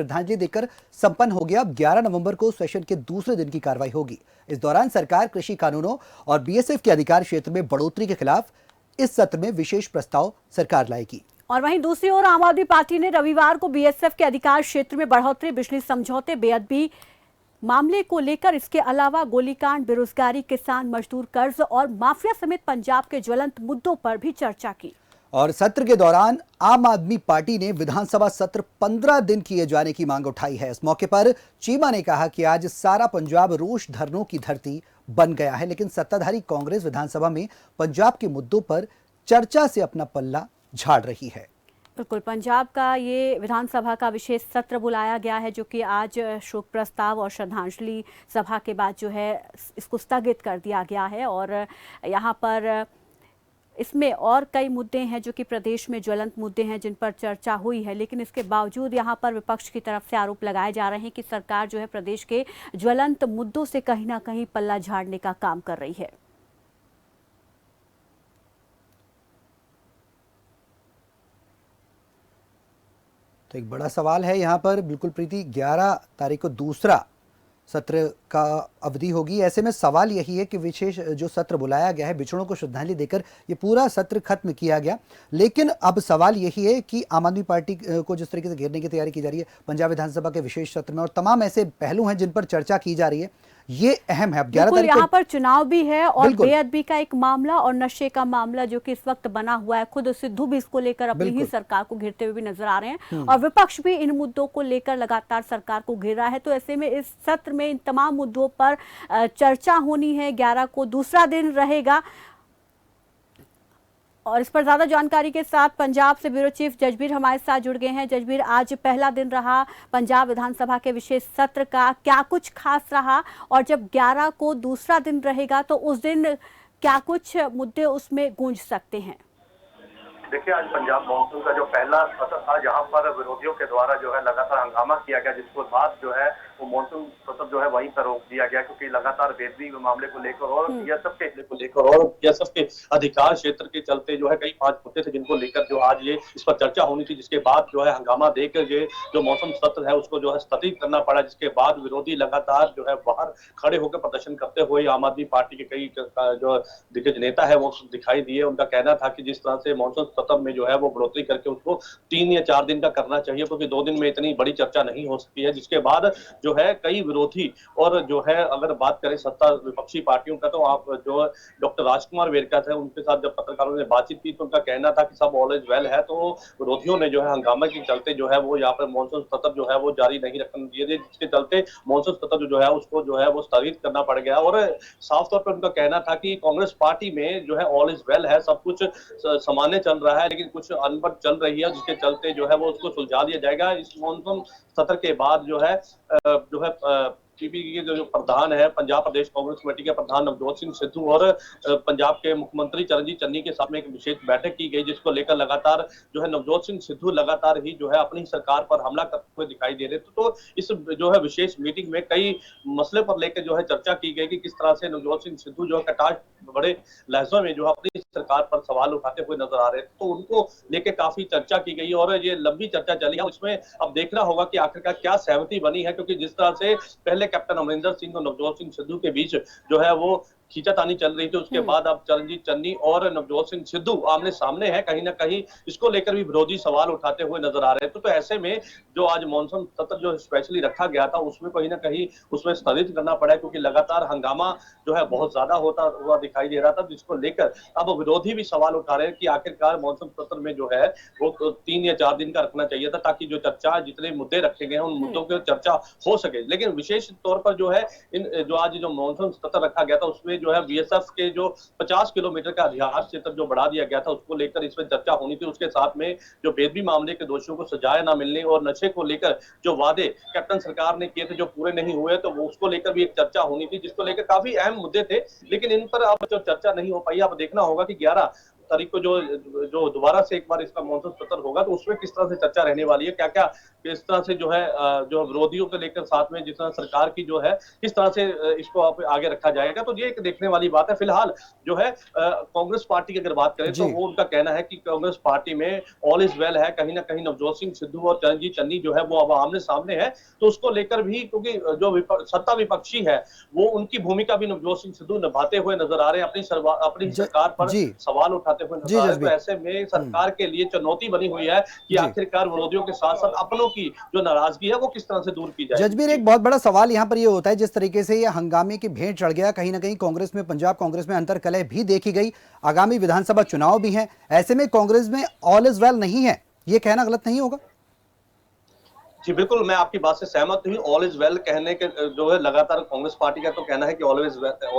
श्रद्धांजलि देकर संपन्न हो गया। अब 11 नवंबर को सेशन के दूसरे दिन की कार्रवाई होगी। इस दौरान सरकार कृषि कानूनों और बीएसएफ के अधिकार क्षेत्र में बढ़ोतरी के खिलाफ इस सत्र में विशेष प्रस्ताव सरकार लाएगी। और वहीं दूसरी ओर आम आदमी पार्टी ने रविवार को बीएसएफ के अधिकार क्षेत्र में बढ़ोतरी, बिजली समझौते, बेअदबी मामले को लेकर, इसके अलावा गोलीकांड, बेरोजगारी, किसान मजदूर कर्ज और माफिया समेत पंजाब के ज्वलंत मुद्दों पर भी चर्चा की। और सत्र के दौरान आम आदमी पार्टी ने विधानसभा सत्र 15 दिन किए जाने की मांग उठाई है। इस मौके पर चीमा ने कहा कि आज सारा पंजाब रोष धरनों की धरती बन गया है, लेकिन सत्ताधारी कांग्रेस विधानसभा में पंजाब के मुद्दों पर चर्चा से अपना पल्ला झाड़ रही है। बिल्कुल, पंजाब का ये विधानसभा का विशेष सत्र बुलाया गया है, जो कि आज शोक प्रस्ताव और श्रद्धांजलि सभा के बाद जो है इसको स्थगित कर दिया गया है। और यहाँ पर इसमें और कई मुद्दे हैं जो कि प्रदेश में ज्वलंत मुद्दे हैं, जिन पर चर्चा हुई है, लेकिन इसके बावजूद यहाँ पर विपक्ष की तरफ से आरोप लगाए जा रहे हैं कि सरकार जो है प्रदेश के ज्वलंत मुद्दों से कहीं ना कहीं पल्ला झाड़ने का काम कर रही है। तो एक बड़ा सवाल है यहाँ पर, बिल्कुल प्रीति, 11 तारीख को दूसरा सत्र का अवधि होगी। ऐसे में सवाल यही है कि विशेष जो सत्र बुलाया गया है, बिछड़ों को श्रद्धांजलि देकर ये पूरा सत्र खत्म किया गया, लेकिन अब सवाल यही है कि आम आदमी पार्टी को जिस तरीके से घेरने की तैयारी की जा रही है पंजाब विधानसभा के विशेष सत्र में, और तमाम ऐसे पहलू हैं जिन पर चर्चा की जा रही है, ये अहम है। अब 11 तारीख यहाँ पर चुनाव भी है और बेअदबी का एक मामला और नशे का मामला जो कि इस वक्त बना हुआ है। खुद सिद्धू भी इसको लेकर अपनी ही सरकार को घेरते हुए भी नजर आ रहे हैं और विपक्ष भी इन मुद्दों को लेकर लगातार सरकार को घेर रहा है। तो ऐसे में इस सत्र में इन तमाम मुद्दों पर चर्चा होनी है। 11 को दूसरा दिन रहेगा और इस पर ज्यादा जानकारी के साथ पंजाब से ब्यूरो चीफ जजबीर हमारे साथ जुड़ गए हैं। जजबीर, आज पहला दिन रहा पंजाब विधानसभा के विशेष सत्र का, क्या कुछ खास रहा और जब 11 को दूसरा दिन रहेगा तो उस दिन क्या कुछ मुद्दे उसमें गूंज सकते हैं? देखिए, आज पंजाब मॉनसून का जो पहला सत्र था, जहां पर विरोधियों के द्वारा जो है लगातार हंगामा किया गया, जिसके बाद जो है वो मॉनसून सत्र जो है वहीं पर रोक दिया गया, क्योंकि लगातार बेदबी मामले को लेकर और बीएसएफ के अधिकार क्षेत्र के चलते जो है कई 5 मुद्दे थे जिनको लेकर जो आज ये इस पर चर्चा होनी थी, जिसके बाद जो है हंगामा देकर ये जो मौसम सत्र है उसको जो है स्थगित करना पड़ा, जिसके बाद विरोधी लगातार जो है बाहर खड़े होकर प्रदर्शन करते हुए आम आदमी पार्टी के कई जो दिग्गज नेता है वो दिखाई दिए। उनका कहना था कि जिस तरह से मॉनसून सत्र में जो है वो बढ़ोतरी करके उसको 3 या 4 दिन का करना चाहिए, क्योंकि 2 दिन में इतनी बड़ी चर्चा नहीं हो सकती है। जिसके बाद जो है कई विरोधी और जो है अगर बात करें सत्ता विपक्षी पार्टियों का, तो आप जो डॉक्टर राजकुमार वेरका थे उनके साथ जब पत्रकारों ने बातचीत की तो उनका कहना था कि सब ऑल इज वेल है। तो विरोधियों ने जो है हंगामा के चलते जो है वो यहाँ पर मॉनसून सत्र जो है वो जारी नहीं रखने दिए थे, जिसके चलते मॉनसून सत्र जो है उसको जो है वो स्थगित करना पड़ गया। और साफ तौर पर उनका कहना था कि कांग्रेस पार्टी में जो है ऑल इज वेल है, सब कुछ सामान्य चल रहा है, लेकिन कुछ अनबन चल रही है, जिसके चलते जो है वो उसको सुलझा दिया जाएगा। इस मॉनसून सत्र के बाद जो है पीपीपी के जो प्रधान है, पंजाब प्रदेश कांग्रेस कमेटी के प्रधान नवजोत सिंह सिद्धू और पंजाब के मुख्यमंत्री चरणजीत चन्नी के साथ में एक विशेष बैठक की गई, जिसको लेकर लगातार जो है नवजोत सिंह सिद्धू लगातार ही जो है अपनी सरकार पर हमला करते हुए दिखाई दे रहे थे। तो इस जो है विशेष मीटिंग में कई मसले पर लेकर जो है चर्चा की गई कि किस तरह से नवजोत सिंह सिद्धू जो है कटाश बड़े लहजों में जो है अपनी सरकार पर सवाल उठाते हुए नजर आ रहे थे, तो उनको लेकर काफी चर्चा की गई और ये लंबी चर्चा चली है। उसमें अब देखना होगा कि आखिरकार क्या सहमति बनी है, क्योंकि जिस तरह से पहले कैप्टन अमरिंदर सिंह और नवजोत सिंह सिद्धू के बीच जो है वो खींचातानी चल रही थी, उसके बाद अब चरणजीत चन्नी और नवजोत सिंह सिद्धू आमने सामने है, कहीं ना कहीं इसको लेकर भी विरोधी सवाल उठाते हुए नजर आ रहे हैं। तो ऐसे में जो आज मॉनसून सत्र जो स्पेशली रखा गया था उसमें कहीं ना कहीं उसमें स्थगित करना पड़ा, क्योंकि लगातार हंगामा जो है बहुत ज्यादा होता हुआ दिखाई दे रहा था, जिसको लेकर अब विरोधी भी सवाल उठा रहे हैं कि आखिरकार मॉनसून सत्र में जो है वो 3 या 4 दिन का रखना चाहिए था, ताकि जो चर्चा जितने मुद्दे रखे गए हैं उन मुद्दों की चर्चा हो सके। लेकिन विशेष तौर पर जो है जो आज जो मॉनसून सत्र रखा गया था उसमें जो है बीएसएफ के जो 50 किलोमीटर का अधिकार क्षेत्र जो बढ़ा दिया गया था उसको लेकर इसमें चर्चा होनी थी। उसके साथ में जो बेदबी मामले के दोषियों को सजाए ना मिलने और नशे को लेकर जो वादे कैप्टन सरकार ने किए थे जो पूरे नहीं हुए, तो वो उसको लेकर भी एक चर्चा होनी थी, जिसको लेकर काफी अहम मुद्दे थे, लेकिन इन पर अब जो चर्चा नहीं हो पाई। अब देखना होगा कि 11 तारीख को जो जो दोबारा से एक बार इसका मॉनसून सत्र होगा तो उसमें किस तरह से चर्चा रहने वाली है, क्या क्या किस तरह से जो है जो विरोधियों को लेकर साथ में जिस तरह सरकार की जो है किस तरह से इसको आगे रखा जाएगा, तो ये एक देखने वाली बात है। फिलहाल जो है कांग्रेस पार्टी की अगर बात करें तो वो उनका कहना है कि कांग्रेस पार्टी में ऑल इज वेल है। कहीं ना कहीं नवजोत सिंह सिद्धू और चरणजीत चन्नी जो है वो अब आमने सामने है, तो उसको लेकर भी क्योंकि जो सत्ता विपक्षी है वो उनकी भूमिका भी नवजोत सिंह सिद्धू निभाते हुए नजर आ रहे हैं, अपनी सरकार पर सवाल उठाते हुए नजर आ रहे हैं। तो ऐसे में सरकार के लिए चुनौती बनी हुई है कि आखिरकार विरोधियों के साथ साथ अपनों की जो नाराजगी है वो किस तरह से दूर की जाए। जजबीर, एक बहुत बड़ा सवाल यहाँ पर ये होता है, जिस तरीके से ये हंगामे की भेंट चढ़ गया, कहीं ना कहीं कांग्रेस में, पंजाब कांग्रेस में अंतर्कलह भी देखी गई। आगामी विधानसभा चुनाव भी हैं, ऐसे में कांग्रेस में ऑल इज वेल नहीं है, ये कहना गलत नहीं होगा? जी बिल्कुल, मैं आपकी बात से सहमत हूँ। ऑल इज वेल कहने के जो है लगातार कांग्रेस पार्टी का तो कहना है कि ऑल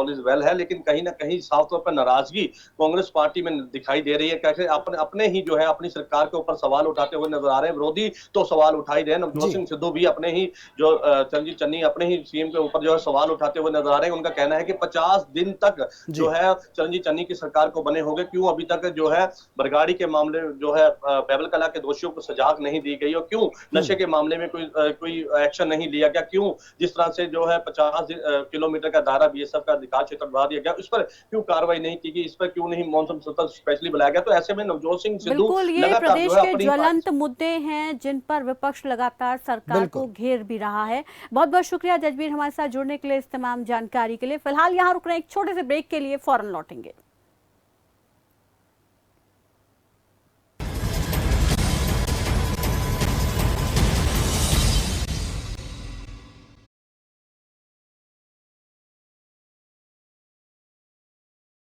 इज वेल है, लेकिन कहीं ना कहीं साफ तौर पर नाराजगी कांग्रेस पार्टी में दिखाई दे रही है। कैसे अपने ही जो है अपनी सरकार के ऊपर सवाल उठाते हुए नजर आ रहे हैं। विरोधी तो सवाल उठा ही रहे हैं, नवजोत सिंह सिद्धू भी अपने ही जो चरणजीत चन्नी अपने ही सीएम के ऊपर जो है सवाल उठाते हुए नजर आ रहे हैं। उनका कहना है कि 50 दिन तक जो है चरणजीत चन्नी की सरकार को बने हो गए, क्यों अभी तक जो है बरगाड़ी के मामले जो है बैबल कला के दोषियों को सजा नहीं दी गई, और क्यों नशे के मामले में कोई एक्शन नहीं लिया गया, क्यों जिस तरह से जो है 50 किलोमीटर का दायरा बीएसएफ का अधिकार क्षेत्र बढ़ा दिया गया, इस पर क्यों कार्रवाई नहीं की गई, इस पर क्यों नहीं मॉनसून सत्र स्पेशली बुलाया गया। तो ऐसे में नवजोत सिंह सिद्धू बिल्कुल, ये प्रदेश के ज्वलंत मुद्दे हैं जिन पर विपक्ष लगातार सरकार को घेर भी रहा है। बहुत बहुत शुक्रिया जजबीर हमारे साथ जुड़ने के लिए, इस तमाम जानकारी के लिए। फिलहाल यहाँ रुक रहे हैं एक छोटे से ब्रेक के लिए, फौरन लौटेंगे।